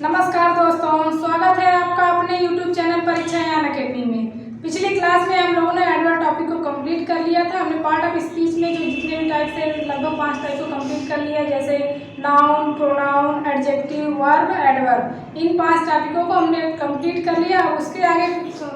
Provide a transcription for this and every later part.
नमस्कार दोस्तों, स्वागत है आपका अपने YouTube चैनल परीक्षा ज्ञान अकेडमी में। पिछली क्लास में हम लोगों ने एडवर्ब टॉपिक को कंप्लीट कर लिया था। हमने पार्ट ऑफ स्पीच में जो जितने भी टाइप से लगभग 5 टाइप को कंप्लीट कर लिया, जैसे noun, pronoun, adjective, verb, adverb. इन 5 टॉपिकों को हमने कंप्लीट कर लिया। उसके आगे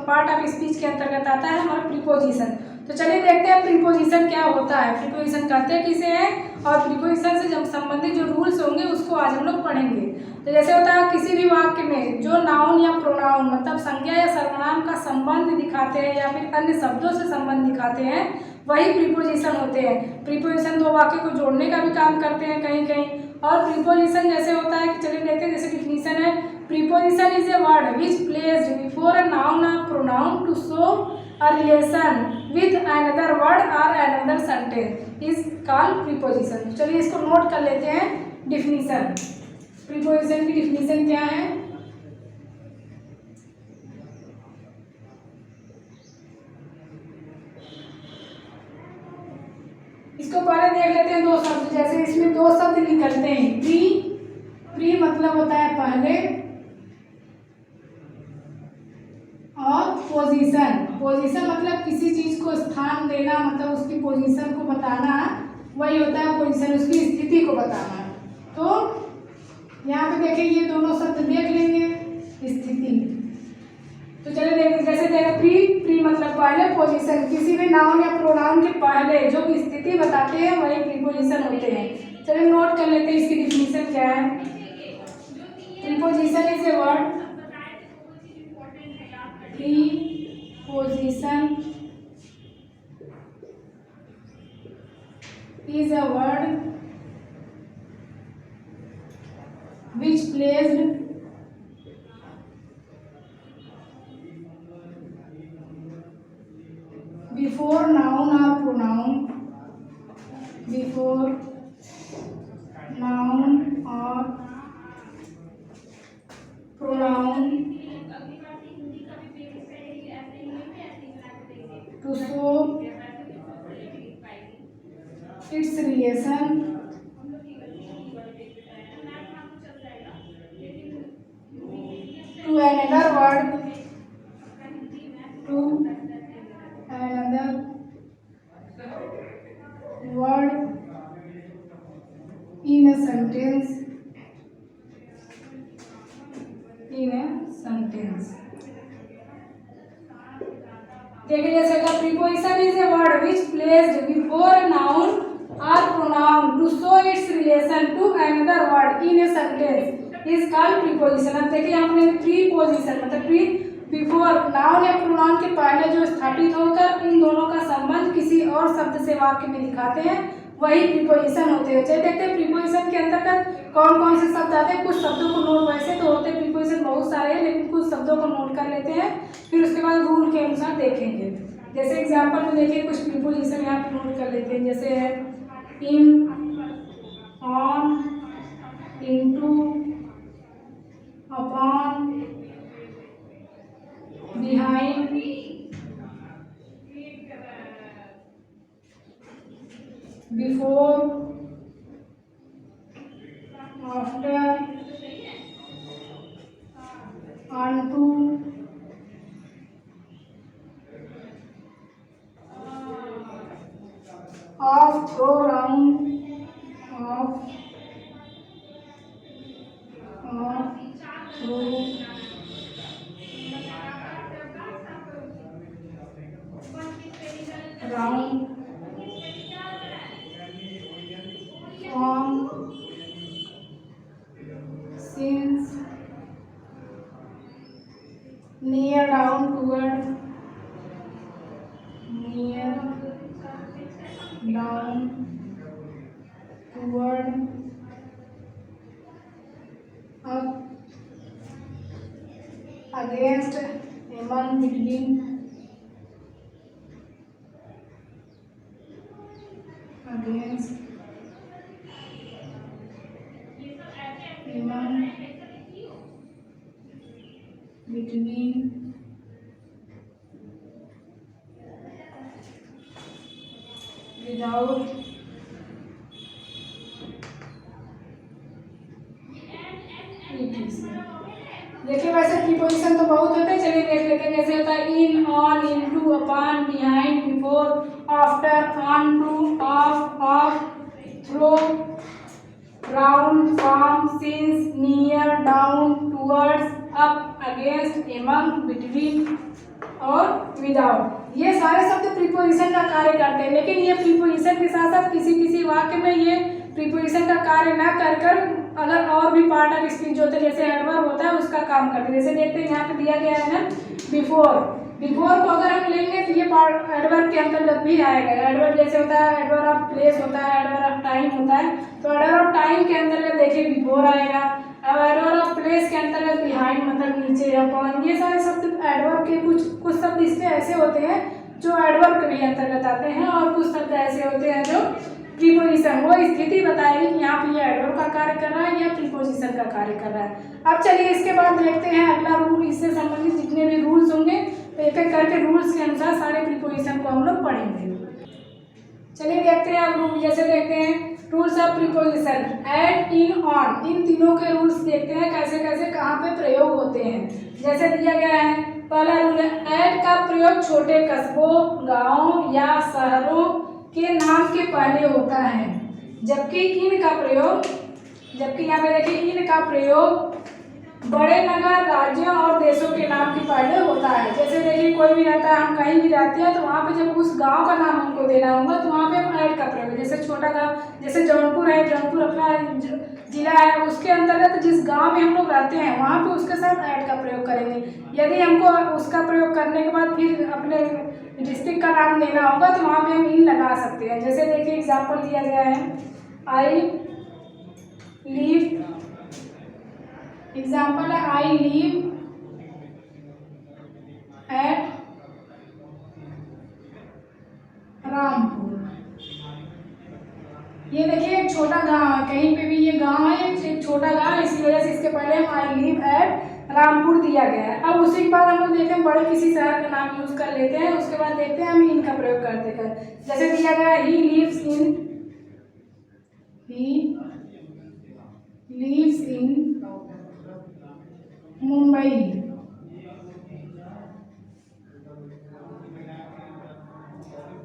पार्ट ऑफ स्पीच के अंतर्गत आता है हमारा प्रीपोजिशन। तो चलिए देखते हैं प्रीपोजिशन क्या होता है, प्रीपोजिशन कहते किसे हैं और प्रीपोजिशन से जब संबंधित जो रूल्स होंगे उसको आज हम लोग पढ़ेंगे। तो जैसे होता है किसी भी वाक्य में जो नाउन या प्रोनाउन मतलब संज्ञा या सर्वनाम का संबंध दिखाते हैं या फिर अन्य शब्दों से संबंध दिखाते हैं, वही प्रीपोजिशन होते हैं। प्रीपोजिशन दो वाक्य को जोड़ने का भी काम करते हैं कहीं कहीं। और प्रीपोजिशन जैसे होता है कि चलिए देखते हैं, जैसे डिफिनीशन है, preposition is a word which placed before a noun और pronoun to show a relation with another word or another sentence is called preposition। चलिए इसको नोट कर लेते हैं। डिफिनीशन, प्रीपोजिशन की डिफिनीशन क्या है? इसको पहले देख लेते हैं। दो शब्द, जैसे इसमें दो शब्द निकलते हैं। प्री मतलब होता है पहले, और पोजीशन मतलब किसी चीज को स्थान देना, मतलब उसकी पोजीशन को बताना, वही होता है पोजीशन, उसकी स्थिति को बताना। तो यहाँ पे देखिए ये दोनों शब्द देख लेंगे। स्थिति, तो चलिए देखिए, जैसे देखिए प्री मतलब पहले, पोजीशन किसी भी नाउन या प्रोनाउन के पहले जो स्थिति बताते हैं वही प्रीपोजिशन होते हैं। चलिए नोट कर लेते हैं इसकी डिफिनीशन क्या है। Preposition is a word, preposition is a word which placed before noun or pronoun, before noun or pronoun to show its relation to another word, in a sentence, देखिए जैसे का preposition is a word which placed before noun और pronoun to show its relation to another word in a sentence is called preposition. अब देखिए यहाँ पे preposition मतलब pre before noun या प्रोनाउन के पहले जो स्थापित होकर इन दोनों का संबंध किसी और शब्द से वाक्य में दिखाते हैं, वही प्रीपोजिशन होते हैं। चलिए देखते हैं प्रीपोजिशन के अंतर्गत कौन कौन से शब्द आते हैं। कुछ शब्दों को नोट, वैसे तो होते प्रीपोजिशन बहुत सारे हैं, लेकिन कुछ शब्दों को नोट कर लेते हैं, फिर उसके बाद रूल के अनुसार देखेंगे। जैसे एग्जाम्पल में देखिए कुछ प्रीपोजिशन यहाँ पे नोट कर लेते हैं, जैसे है in, on, into, upon, behind, before, after, onto, off, throw, round, off, throw, round, from, since, near, down, toward, near, down, toward, up, against, among, between, against, among, between, without, with देखिए वैसे preposition तो बहुत होते हैं, चलिए देख लेते हैं। जैसे होता है in, on, into, upon, behind, before, after, onto, off, through, round, from, since, near, down, towards, up, against, among, between और विदाउट। ये सारे शब्द प्रीपोजिशन का कार्य करते हैं, लेकिन ये प्रीपोजिशन के साथ साथ किसी किसी वाक्य में ये प्रीपोजिशन का कार्य ना कर अगर और भी पार्ट ऑफ स्पीच होते हैं, जैसे एडवर्ब होता है, उसका काम करते हैं। जैसे देखते हैं यहाँ पे दिया गया है ना बिफोर। बिफोर को अगर हम लेंगे तो ये पार्ट एडवर्ब के अंतर्गत भी आएगा। एडवर्ब जैसे होता है, एडवर्ब ऑफ प्लेस होता है, एडवर्ब ऑफ टाइम होता है, तो एडवर्ब ऑफ टाइम के अंतर्गत देखिए बिफोर आएगा। अब एडवर्ब ऑफ प्लेस के अंतर्गत बिहाइंड, मतलब नीचे, अपॉन, ये सारे शब्द एडवर्ब के कुछ शब्द इसमें ऐसे होते हैं जो एडवर्ब के भी अंतर्गत आते हैं, और कुछ शब्द ऐसे होते हैं जो प्रीपोजिशन, वो स्थिति बताएगी कि यहाँ पे ये एडवर्ब का कार्य कर रहा है या प्रीपोजिशन का कार्य कर रहा है। अब चलिए इसके बाद देखते हैं अगला रूल। इससे संबंधित जितने भी रूल्स होंगे तो एक एक करके रूल्स के अनुसार सारे प्रीपोजिशन को हम लोग पढ़ेंगे। चलिए देखते हैं अब रूल। जैसे देखते हैं rules of preposition, at, in, on, इन तीनों के रूल्स देखते हैं कैसे कैसे कहाँ पे प्रयोग होते हैं। जैसे दिया गया है पहला रूल है, एट का प्रयोग छोटे कस्बों, गाँव या शहरों के नाम के पहले होता है, जबकि इन का प्रयोग, जबकि यहाँ पे देखिए इन का प्रयोग बड़े नगर, राज्यों और देशों के नाम के पहले होता है। जैसे देखिए कोई भी रहता है, हम कहीं भी रहते हैं तो वहाँ पे जब उस गांव का नाम हमको देना होगा तो वहाँ पे हम ऐड का प्रयोग, जैसे छोटा गांव, जैसे जौनपुर है, जौनपुर अपना जिला है, उसके अंतर्गत जिस गांव में हम लोग रहते हैं वहाँ पे उसके साथ ऐड का प्रयोग करेंगे। यदि हमको उसका प्रयोग करने के बाद फिर अपने डिस्ट्रिक्ट का नाम देना होगा तो वहाँ पे हम इन लगा सकते हैं। जैसे देखिए एग्जाम्पल दिया गया है, आई लीव, एग्जाम्पल है आई लीव एट रामपुर। ये देखिए एक छोटा गांव है, कहीं पे भी ये गांव है, एक छोटा गांव है, इसी वजह से इसके पहले हम आई लीव एट रामपुर दिया गया है। अब उसी के बाद हम लोग देखें बड़े किसी शहर का नाम यूज कर लेते हैं, उसके बाद देखते हैं हम इन का प्रयोग करते हैं। जैसे दिया गया है, ही लिव्स इन मुंबई।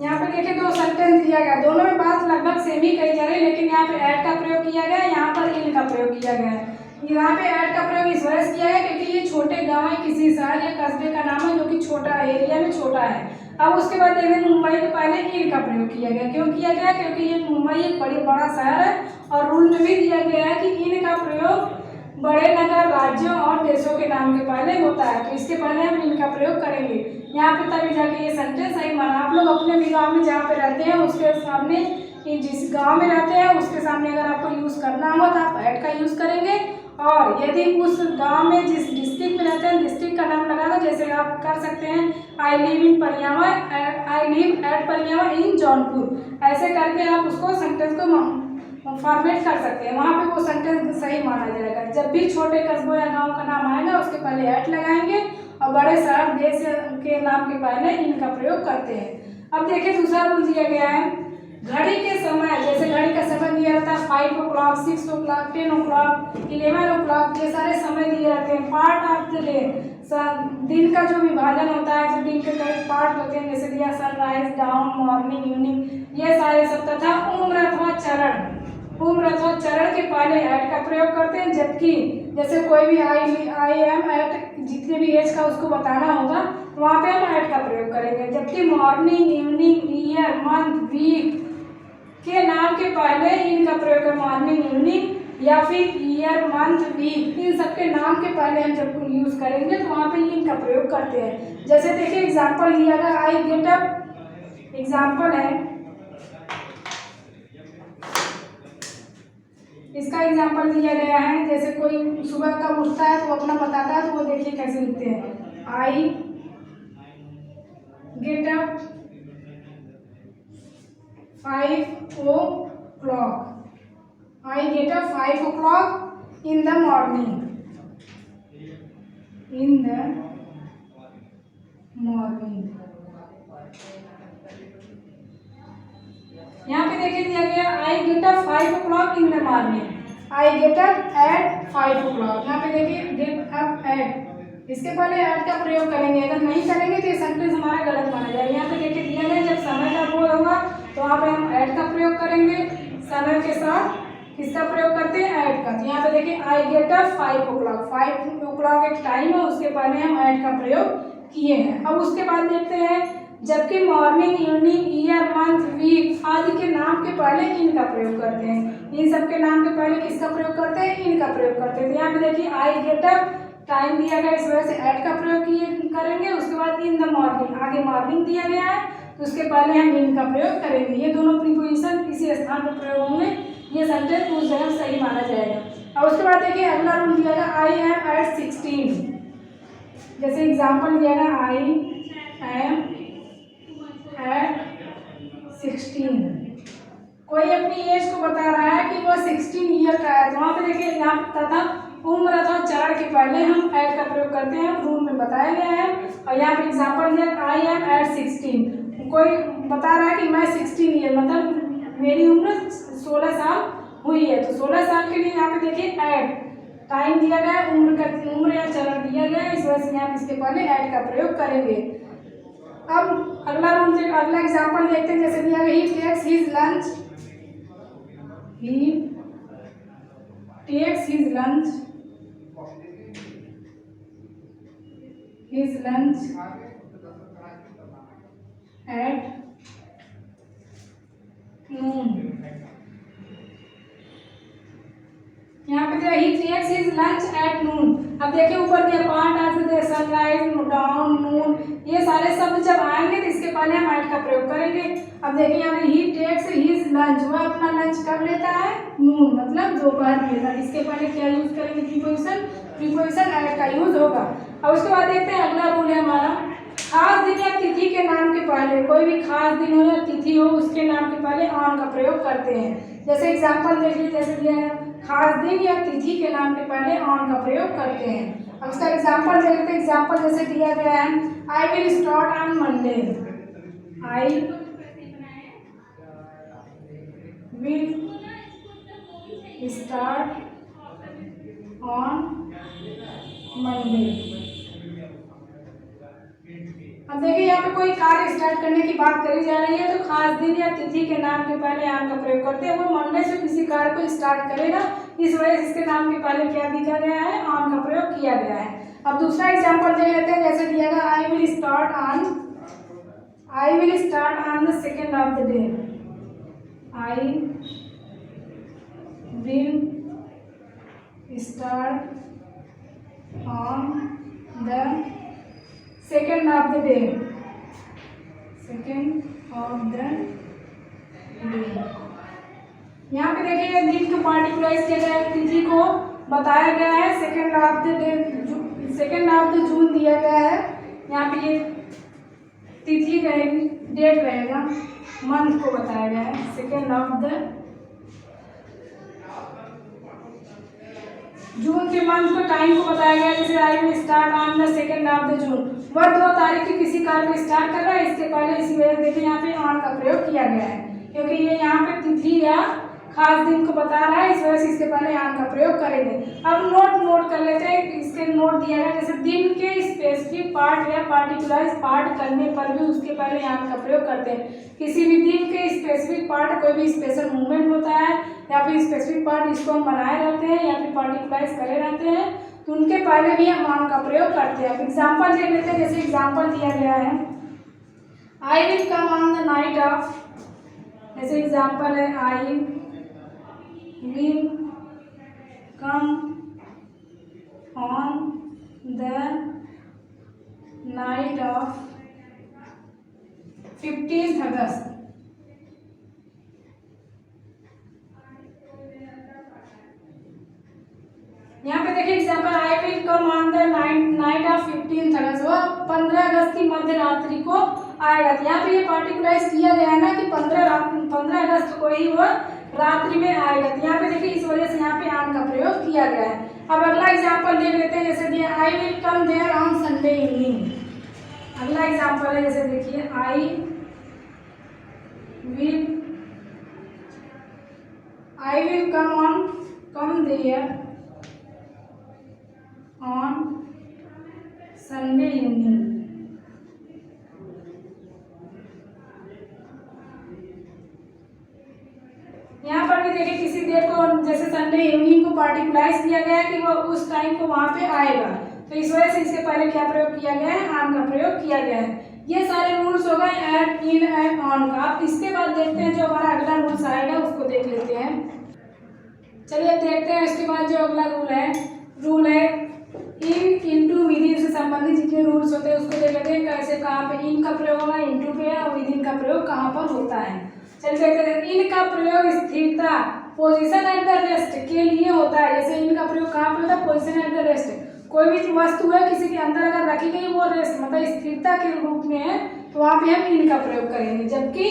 यहाँ पे देखिए दो सेंटेंस दिया गया, दोनों में बात लगभग सेम ही कही जा रही है, लेकिन यहाँ पे ऐड का प्रयोग किया गया है, यहाँ पर इन का प्रयोग किया गया है। यहाँ पे ऐड का प्रयोग इस वजह से किया है क्योंकि ये छोटे गांव है, किसी शहर या कस्बे का नाम है जो कि छोटा एरिया में छोटा है। अब उसके बाद देखिए मुंबई के पहले इन का प्रयोग किया गया। क्यों किया गया? क्योंकि ये मुंबई एक बड़ा शहर है और रूल में भी दिया गया है कि इन का प्रयोग बड़े नगर, राज्यों और देशों के नाम के पहले होता है, तो इसके पहले हम इनका प्रयोग करेंगे। यहाँ पे तभी जाके ये सेंटेंस सही माना। आप लोग अपने भी गाँव में जहाँ पे रहते हैं उसके सामने, जिस गांव में रहते हैं उसके सामने अगर आपको यूज़ करना हो तो आप ऐड का यूज़ करेंगे, और यदि उस गांव में जिस डिस्ट्रिक्ट में रहते हैं डिस्ट्रिक्ट का नाम लगाकर, जैसे आप कर सकते हैं I live in Pariyawa, I live at Pariyawa in Jaunpur, ऐसे करके आप उसको सेंटेंस को फॉर्मेट कर सकते हैं। वहाँ पे वो सेंटेंस सही माना जाएगा। जब भी छोटे कस्बों या गांव का नाम आएगा उसके पहले ऐड लगाएंगे, और बड़े शहर देश के नाम के पहले इनका प्रयोग करते हैं। अब देखिए दूसरा रूल दिया गया है, घड़ी के समय, जैसे घड़ी का समय दिया रहता है 5 o'clock, 6 o'clock, 10 o'clock, 11 o'clock, ये सारे समय दिए रहते हैं। पार्ट ऑफ द डे, दिन का जो विभाजन होता है, जो दिन के कई पार्ट होते हैं, जैसे दिया सनराइज, डाउन, मॉर्निंग, इवनिंग, ये सारे सब, तथा उम्र अथवा चरण, उम्र अथवा चरण के पहले ऐड का प्रयोग करते हैं। जबकि जैसे कोई भी आई एम एट, जितने भी एज का उसको बताना होगा वहाँ पे हम ऐड का प्रयोग करेंगे। जबकि morning, evening, year, month, week के नाम के पहले इनका प्रयोग है। मॉर्निंग, इवनिंग या फिर ईयर, मंथ, वीक, इन सबके नाम के पहले हम जब यूज करेंगे तो वहाँ पे इनका प्रयोग करते हैं। जैसे देखिए एग्जाम्पल लिया गया, आई गेट अप, एग्जाम्पल है, इसका एग्जाम्पल दिया गया है। जैसे कोई सुबह का उठता है तो अपना बताता है, तो वो देखिए कैसे लिखते हैं, I get up 5 o'clock, I get up 5 o'clock in the morning, in the morning। यहाँ पे देखिए दिया गया I get up 5 o'clock in the morning, I get up at 5 o'clock। यहाँ पे देखिए गेट अप एट, इसके पहले एट का प्रयोग करेंगे, अगर नहीं करेंगे तो ये सेंटेंस हमारा गलत माना जाएगा। यहाँ पे देखिए दिया गया जब समय का बोध होगा तो वहाँ पे हम एट का प्रयोग करेंगे, समय के साथ किसका प्रयोग करते हैं, एट का। तो यहाँ पे देखिए I get up 5 o'clock, 5 o'clock एक टाइम है, उसके पहले हम एट का प्रयोग किए हैं। अब उसके बाद देखते हैं जबकि morning, evening, year, month, week आदि के नाम के पहले इन का प्रयोग करते हैं। इन सब के नाम के पहले किसका प्रयोग करते हैं, इन का प्रयोग करते हैं। तो यहाँ पे देखिए आई गेट अप टाइम दिया गया, इस वजह से एट का प्रयोग करेंगे। उसके बाद इन द मॉर्निंग, आगे मॉर्निंग दिया गया है तो उसके पहले हम इन का प्रयोग करेंगे। ये दोनों प्रीपोजिशन किसी स्थान पर प्रयोग होंगे, ये सेंटेंस उस जगह सही माना जाएगा। और उसके बाद देखिए अगला रूल दिया गया आई एम एट 16। जैसे एग्जाम्पल दिया गया आई एम एट 16, कोई अपनी एज को बता रहा है कि वो 16 ईयर का है, तो वहाँ पे देखिए यहाँ तथा उम्र अथवा चार के पहले हम एट का प्रयोग करते हैं, रूल में बताया गया है। और यहाँ पे एग्जाम्पल दिया आई एम एट 16, कोई बता रहा है कि मैं 16 ईयर मतलब मेरी उम्र 16 साल हुई है, तो 16 साल के लिए यहाँ पे देखिए एट टाइम दिया गया है, उम्र या चरण दिया गया है, इस वजह से यहाँ इसके पहले एट का प्रयोग करेंगे। अब अगला रूल, अगला एग्जाम्पल देखते हैं। जैसे दिया गया he takes his lunch, he takes his lunch at noon। यहाँ पे दिया he takes his lunch at noon. अब देखिए ऊपर दिया पार्ट आज सनराइज, डाउन, नून, ये सारे शब्द जब आएंगे तो इसके पहले हम एट का प्रयोग करेंगे। अब देखिए यहाँ पे ही टेक्स हिज लंच, वह अपना लंच कब लेता है, नून मतलब दोपहर में लेता है, इसके पहले क्या यूज करेंगे, प्रीपोजिशन एट का यूज होगा। अब उसके बाद देखते हैं अगला रूल है हमारा खास दिन या तिथि के नाम के पहले, कोई भी खास दिन हो या तिथि हो उसके नाम के पहले ऑन का प्रयोग करते हैं। जैसे एग्जाम्पल देख लीजिए, जैसे दिया है खास दिन या तिथि के नाम के पहले ऑन का प्रयोग करते हैं। अब उसका एग्जाम्पल देख लेते हैं। एग्जाम्पल जैसे दिया गया है I will start on Monday, I will start on Monday. अब देखिए यहाँ पे कोई कार्य स्टार्ट करने की बात करी जा रही है, तो खास दिन या तिथि के नाम के पहले ऑन का प्रयोग करते हैं। वो मंडे से किसी कार्य को स्टार्ट करेगा, इस वजह से इसके नाम के पहले क्या दिया गया है, ऑन का प्रयोग किया गया है। अब दूसरा एग्जाम्पल देख लेते हैं। जैसे दिया गया I will start on the second of the day, I will start on the second of the day, यहाँ पे देखिए दिन को पार्टिकुलराइज किया गया है, तिथि को बताया गया है, second of the day, second of the June दिया गया है। यहाँ पे ये तिथि रहेगी, डेट रहेगा, मंथ को बताया गया है, सेकेंड ऑफ द जून के मंथ को टाइम को बताया गया। जैसे I will start on the second of the June, वह 2 तारीख की किसी कार्य को स्टार्ट कर रहा है, इसके पहले इसी वजह देखिए यहाँ पे ऑन का प्रयोग किया गया है, क्योंकि ये यहाँ पे तिथि या खास दिन को बता रहा है, इस वजह से इसके पहले ऑन का प्रयोग करेंगे। अब नोट कर लेते हैं, इसके नोट दिया गया जैसे दिन के स्पेसिफिक पार्ट या पार्टिकुलराइज पार्ट करने पर भी उसके पहले ऑन का प्रयोग करते हैं। किसी भी दिन के स्पेसिफिक पार्ट, कोई भी स्पेशल मूवमेंट होता है या फिर स्पेसिफिक पार्ट जिसको हम बनाए रहते हैं या फिर पार्टिकुलराइज करे रहते हैं, तो उनके पहले भी हम ऑन का प्रयोग करते हैं। एग्जाम्पल देख लेते हैं। जैसे एग्जाम्पल दिया गया है आई will come on the night of, जैसे एग्जाम्पल है आई will come on the night of 15 अगस्त। यहाँ पे देखिए example I will come on the night of 15 अगस्त, वो 15 अगस्त की मध्य रात्रि को आएगा। यहाँ पे ये पार्टिकुलराइज किया गया है ना कि 15 अगस्त को ही वो रात्रि में आएगा, तो यहाँ पे देखिए इस वजह से यहाँ पे ऑन का प्रयोग किया गया है। अब अगला एग्जाम्पल देख लेते हैं। जैसे दिया I will come there on Sunday evening, अगला एग्जाम्पल है, जैसे देखिए I will come there on Sunday evening. यहाँ पर भी देखिए किसी डेट को जैसे संडे इवनिंग को पार्टिकुलराइज किया गया है कि वो उस टाइम को वहाँ पे आएगा, तो इस वजह से इसके पहले क्या प्रयोग किया गया है, ऑन का प्रयोग किया गया है। ये सारे रूल्स हो गए एट, इन एंड ऑन का। अब इसके बाद देखते हैं जो हमारा अगला रूल्स आएगा उसको देख लेते हैं। चलिए देखते हैं इसके बाद जो अगला रूल है इन, इनटू, विदिन से संबंधित जितने रूल्स होते हैं उसको देख लेते हैं कैसे, कहाँ पे इन का प्रयोग होगा, इनटू पे है, और विदिन का प्रयोग कहाँ पर होता है। चलिए देखते हैं। इन का प्रयोग स्थिरता, पोजीशन एट द रेस्ट के लिए होता है। जैसे इन का प्रयोग कहाँ पे होता है, पोजीशन एट द रेस्ट। कोई भी वस्तु है किसी के अंदर अगर रखी गई वो रेस्ट मतलब स्थिरता के रूप में है तो वहाँ पे हम इन का प्रयोग करेंगे। जबकि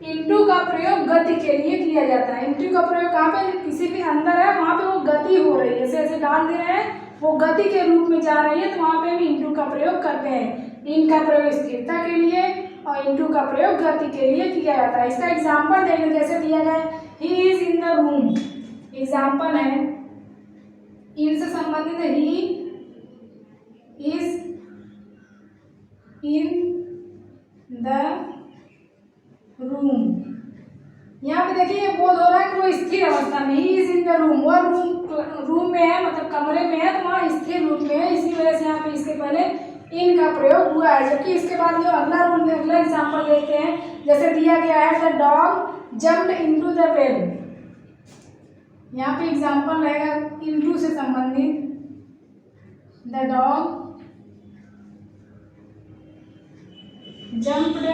इनटू का प्रयोग गति के लिए किया जाता है। इनटू का प्रयोग कहाँ पे, किसी के अंदर है वहाँ पे वो गति हो रही है, जैसे ऐसे डाल दे रहे हैं वो गति के रूप में जा रही है तो वहाँ पे हम इनटू का प्रयोग करते हैं। इन का प्रयोग स्थिरता के लिए और इनटू का प्रयोग गति के लिए किया जाता है। इसका एग्जाम्पल देखिए जैसे दिया गया है, he is in the room. Example है इन से संबंधित है, he is in the room. यहाँ पे देखिए ये बोध हो रहा है कि वो स्थिर अवस्था में, he is in the room, वो रूम में है मतलब कमरे में है तो वहाँ स्थिर रूप में है, इसी वजह से यहाँ पे इसके पहले इन का प्रयोग हुआ है। जबकि इसके बाद जो अगला रूल अगला एग्जाम्पल लेते हैं, जैसे दिया गया है the dog jumped into the well. यहाँ पे एग्जाम्पल रहेगा इनटू से संबंधित, the dog jumped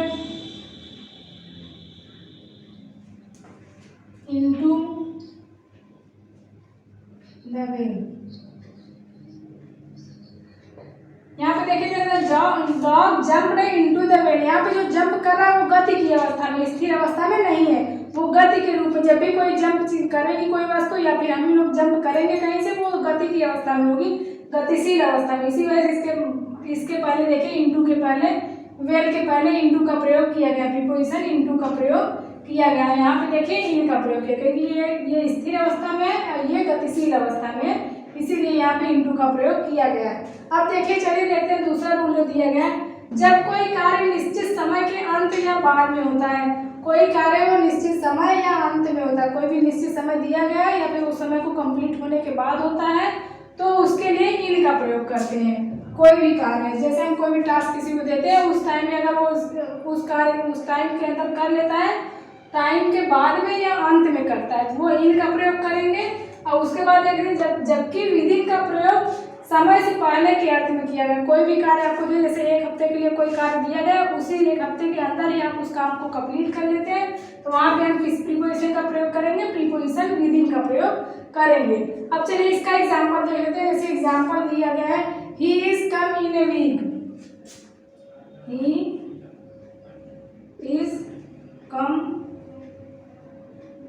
into the well. यहाँ पे देखिए dog jump into the well. यहाँ पे जो जंप कर रहा है वो गति की अवस्था में, स्थिर अवस्था में नहीं है, वो गति के रूप में। जब भी कोई जंप करेगी कोई वस्तु या फिर हम लोग जंप करेंगे कहीं से वो गति की अवस्था में होगी, गतिशील अवस्था में। इसी वजह से इसके पहले देखिए इनटू के पहले, वेल के पहले इनटू का प्रयोग किया गया, प्रीपोजिशन इनटू का प्रयोग किया गया है। यहाँ पे देखिए इन का प्रयोग किया क्योंकि ये स्थिर अवस्था में है, ये गतिशील अवस्था में, इसीलिए यहाँ पे इनटू का प्रयोग किया गया है। अब देखिए चलिए देखते हैं दूसरा रूल जो दिया गया है, जब कोई कार्य निश्चित समय के अंत या बाद में होता है। कोई कार्य वो निश्चित समय या अंत में होता है, कोई भी निश्चित समय दिया गया है या फिर उस समय को कंप्लीट होने के बाद होता है तो उसके लिए इन का प्रयोग करते हैं। कोई भी कार्य है, जैसे हम कोई भी टास्क किसी को देते हैं उस टाइम में अगर वो उस कार्य उस टाइम के अंदर कर लेता है, टाइम के बाद में या अंत में करता है तो वो इन का प्रयोग करेंगे। और उसके बाद देखेंगे जबकि विदिन का प्रयोग समय से पहले के अर्थ में किया गया। कोई भी कार्य आपको जो जैसे एक हफ्ते के लिए कोई कार्य दिया गया उसी एक हफ्ते के अंदर ही आप उस काम को कंप्लीट कर लेते हैं तो वहाँ पे हम किस प्रीपोजिशन का प्रयोग करेंगे, प्रीपोजिशन विदिन का प्रयोग करेंगे। अब चलिए इसका एग्जाम्पल देख लेते हैं। जैसे एग्जाम्पल दिया गया है, he is come in a week. He is come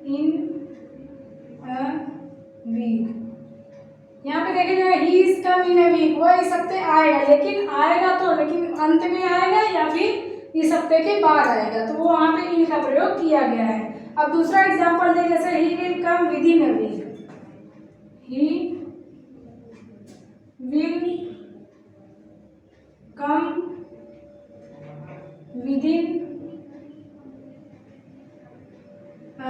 in a week. यहाँ पे देखिए ही is come in a week, वो इस हफ्ते आएगा, लेकिन आएगा तो लेकिन अंत में आएगा या फिर इस हफ्ते के बाद आएगा तो वो वहाँ पे इन का प्रयोग किया गया है। अब दूसरा एग्जांपल दे, जैसे he will come within a week. He will come within a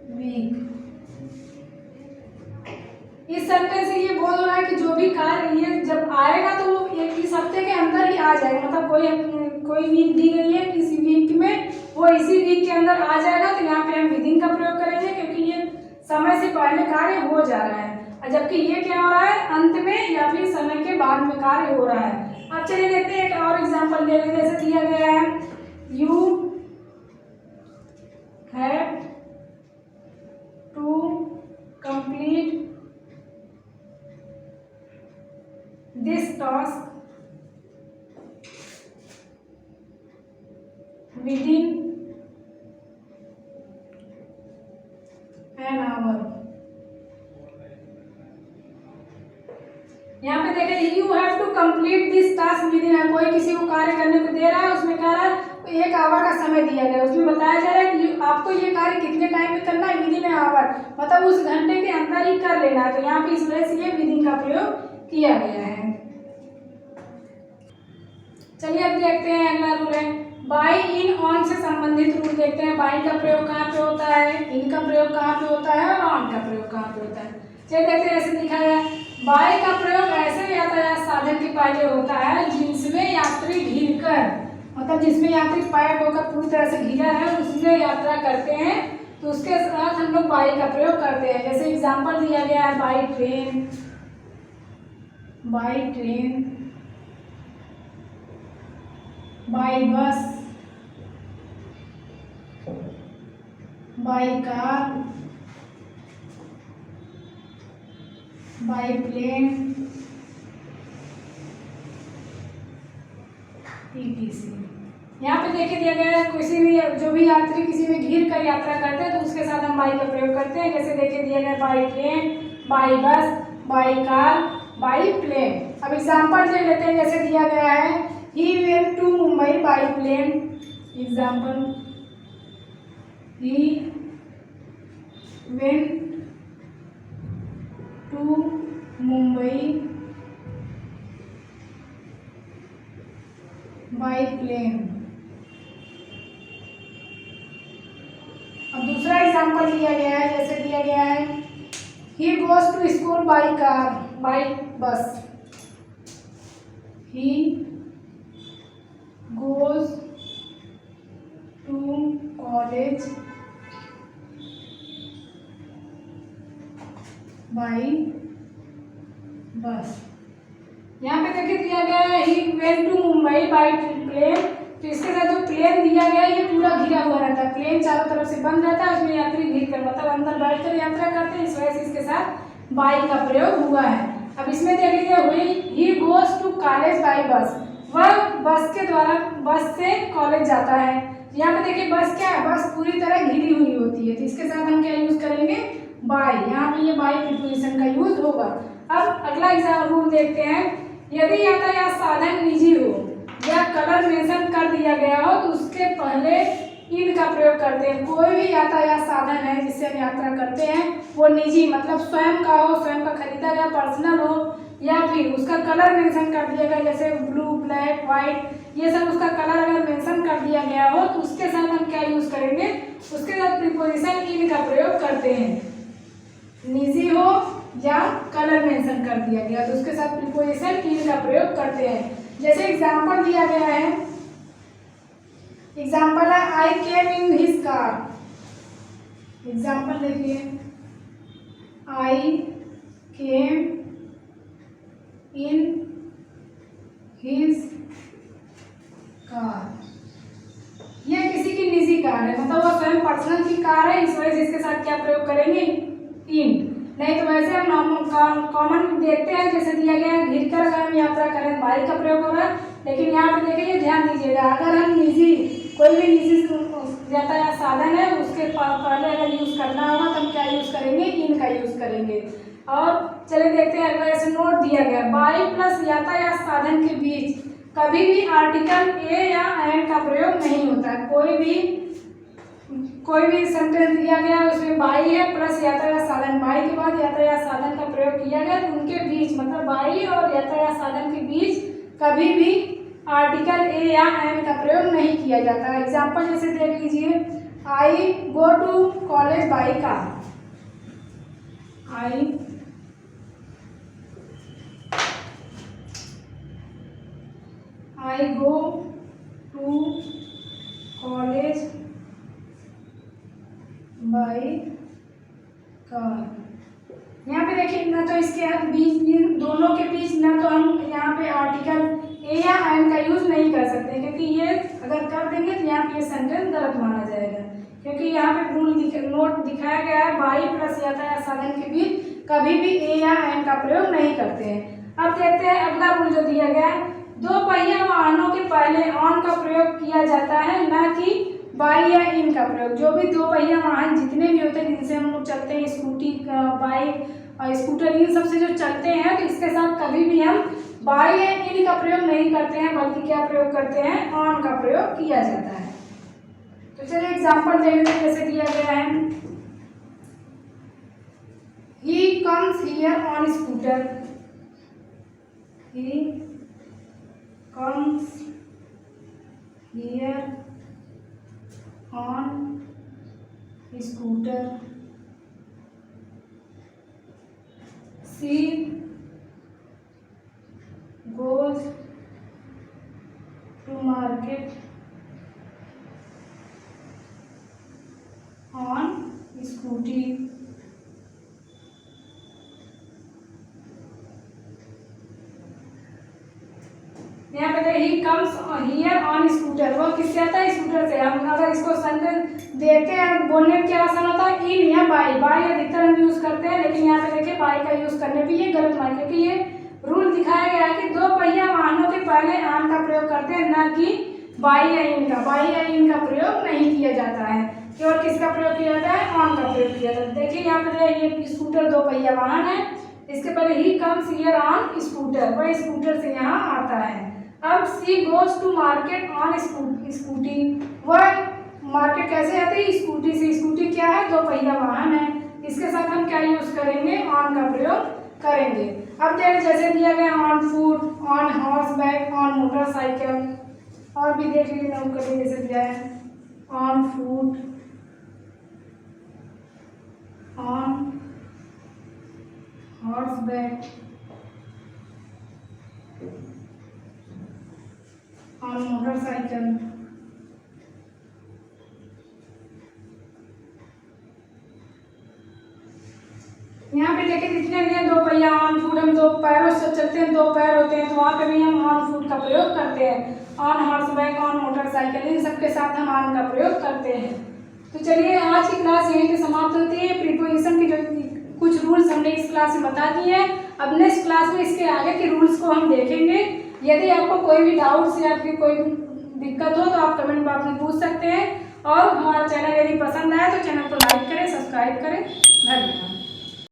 week. इस सेंटेंस से ये बोल रहा है कि जो भी कार्य ये जब आएगा तो वो इस हफ्ते के अंदर ही आ जाएगा, मतलब कोई वीक दी गई है इसी वीक में वो इसी वीक के अंदर आ जाएगा तो यहाँ पे हम विदिन का प्रयोग करेंगे क्योंकि ये समय से पहले कार्य हो जा रहा है, और जबकि ये क्या हो रहा है अंत में या फिर समय के बाद में कार्य हो रहा है। अब चलिए देखते हैं एक और एग्जाम्पल दे लेते हैं। जैसे दिया गया है, you have to complete this task within an hour। यहाँ पे देखें you have to complete this task within, कोई किसी को कार्य करने को दे रहा है उसमें कह रहा है 1 आवर का समय दिया गया है, उसमें बताया जा रहा है कि आपको ये कार्य कितने टाइम में करना है, विदिन आवर, मतलब उस घंटे के अंदर ही कर लेना है। तो यहाँ पे इस वजह से ये विदिन का प्रयोग किया गया है। चलिए अब देखते हैं अगला रूल है बाई, इन, ऑन से संबंधित रूल देखते हैं। बाई का प्रयोग कहाँ पे होता है, इन का प्रयोग कहाँ पे होता है और ऑन का प्रयोग कहाँ पे होता है। चलिए देखते हैं, ऐसे लिखा है बाई का प्रयोग ऐसे यातायात साधन के पहले होता है जिसमें यात्री घिर कर, मतलब जिसमें यात्री पैक होकर पूरी तरह से घिरा है उसमें यात्रा करते हैं, तो उसके साथ हम लोग बाई का प्रयोग करते हैं। जैसे एग्जाम्पल दिया गया है by train, by train, by bus, by car, by plane, ETC। यहाँ पे देखिए दिया गया है किसी भी जो भी यात्री किसी में घिर कर यात्रा करते हैं तो उसके साथ हम बाई का प्रयोग करते हैं। जैसे देखिए दिया गया by train, by bus, by car, by plane. अब एग्जाम्पल ले लेते हैं, जैसे दिया गया है He went to Mumbai by plane. Example, he went to Mumbai by plane. अब दूसरा एग्जाम्पल दिया गया है, जैसे दिया गया है He goes to school by car, by bus. He goes to college by bus। यहाँ पे देखिए दिया गया है he went to Mumbai by plane, तो इसके साथ जो प्लेन दिया गया है ये पूरा घिरा हुआ रहता है, प्लेन चारों तरफ से बंद रहता है, उसमें यात्री घिर कर मतलब अंदर बैठकर यात्रा करते हैं, इस वजह से इसके साथ बाई का प्रयोग हुआ है। अब इसमें देख लीजिए हुई he goes to college by bus, वह बस के द्वारा बस से कॉलेज जाता है। यहाँ पे देखिए बस क्या है, बस पूरी तरह घिरी हुई होती है, तो इसके साथ हम क्या यूज करेंगे बाई, यहाँ पे ये बाई प्रीपोजिशन का यूज होगा। अब अगला एग्जाम्पल रूल देखते हैं, यदि यातायात साधन निजी हो या कलर मेंशन कर दिया गया हो तो उसके पहले इन का प्रयोग करते हैं। कोई भी यातायात साधन है जिससे हम यात्रा करते हैं वो निजी मतलब स्वयं का हो, स्वयं का खरीदा गया पर्सनल हो, या फिर उसका कलर मेंशन कर दिया गया जैसे ब्लू, ब्लैक, व्हाइट, ये सब उसका कलर अगर मेंशन कर दिया गया हो तो उसके साथ हम क्या यूज करेंगे, उसके साथ प्रीपोजिशन इन का प्रयोग करते हैं। निजी हो या कलर मेंशन कर दिया गया तो उसके साथ प्रीपोजिशन इन का प्रयोग करते हैं। जैसे एग्जाम्पल दिया गया है, एग्जाम्पल है आई केम इन हिज कार। एग्जाम्पल देखिए आई केम इन हिज कार, यह किसी की निजी कार है मतलब वो स्वयं पर्सनल की कार है, इस वजह से इसके साथ क्या प्रयोग करेंगे इन। नहीं तो वैसे हम कॉमन देखते हैं जैसे दिया गया है घिर कर अगर हम यात्रा करें बाई का प्रयोग होगा, लेकिन यहाँ पे देखिए ध्यान दीजिएगा अगर हम निजी कोई भी निजी यातायात साधन है उसके पहले अगर यूज करना होगा तो हम क्या यूज करेंगे इन का यूज करेंगे। और चलिए देखते हैं अगला, ऐसे नोट दिया गया बाई प्लस यातायात साधन के बीच कभी भी आर्टिकल ए या एंड का प्रयोग नहीं होता है। कोई भी सेंटेंस दिया गया उसमें बाई है प्लस यातायात साधन, बाई के बाद यातायात साधन का प्रयोग किया गया तो उनके बीच मतलब बाई और यातायात साधन के बीच कभी भी आर्टिकल ए या एंड का प्रयोग नहीं किया जाता है। एग्जाम्पल जैसे देख लीजिए I go to college by car, I go to college by car। यहाँ पे देखिए ना तो इसके बीच दोनों के बीच ना तो हम यहाँ पे आर्टिकल ए या एन का यूज नहीं कर सकते क्योंकि ये अगर कर देंगे तो यहाँ पे ये सेंटेंस गलत माना जाएगा, क्योंकि यहाँ पे रूल नोट दिखाया गया है बाई प्लस यातायात साधन के बीच कभी भी ए या एन का प्रयोग नहीं करते हैं। अब देखते हैं अगला रूल जो दिया गया है, दो पहिया वाहनों के पहले ऑन का प्रयोग किया जाता है ना कि बाई या इन का प्रयोग। जो भी दो पहिया वाहन जितने भी होते हैं जिनसे हम लोग चलते हैं स्कूटी, बाइक और स्कूटर, इन सबसे जो चलते हैं तो इसके साथ कभी भी हम बाय या इन का प्रयोग नहीं करते हैं, बल्कि क्या प्रयोग करते हैं, ऑन का प्रयोग किया जाता है। तो चलिए एग्जाम्पल देखते हैं कैसे दिया गया है। He comes here on scooter. He comes here on scooter. She goes to market on scooty. यहाँ पे ही कम्स हियर ऑन स्कूटर, वो किससे आता है, स्कूटर से। हम अगर इसको सेंटेंस देखते हैं बोलने में क्या आसान होता है, इन या बाई अधिकतर हम यूज करते हैं, लेकिन यहाँ पे देखिए बाई का यूज करने भी ये गलत माना, क्योंकि ये रूल दिखाया गया है कि दो पहिया वाहनों के पहले ऑन का प्रयोग करते हैं, न कि बाई या इन का। बाई या इन का प्रयोग नहीं किया जाता है, केवल किसका प्रयोग किया जाता है, ऑन का प्रयोग किया जाता है। देखिए यहाँ पे ये स्कूटर दो पहिया वाहन है, इसके पहले he comes here on scooter, वह स्कूटर से यहाँ आता है। अब she goes to market on scooty, वह मार्केट कैसे आती है, स्कूटी से। स्कूटी क्या है, दो पहिया वाहन है, इसके साथ हम क्या यूज करेंगे, ऑन का प्रयोग करेंगे। अब देखिए जैसे दिया गया on foot, on horseback, on motorcycle, और भी देख लीजिए नोट करिए जैसे दिया है on foot, on horseback, on motorcycle. यहाँ पे देखिए कितने नियम, दो पहिया ऑन फूट, हम दो पैरों से चलते हैं, दो पैर होते हैं, तो वहाँ पे भी हम ऑन फूट का प्रयोग करते हैं। On horseback, on motorcycle, इन सब के साथ हम ऑन का प्रयोग करते हैं। तो चलिए आज की क्लास यहीं पे समाप्त होती है। प्रीपोजिशन की जो कुछ रूल्स हमने इस क्लास में बता दिए हैं, अब नेक्स्ट क्लास में इसके आगे के रूल्स को हम देखेंगे। यदि आपको कोई भी डाउट्स या फिर कोई दिक्कत हो तो आप कमेंट बॉक्स में पूछ सकते हैं, और हमारा चैनल यदि पसंद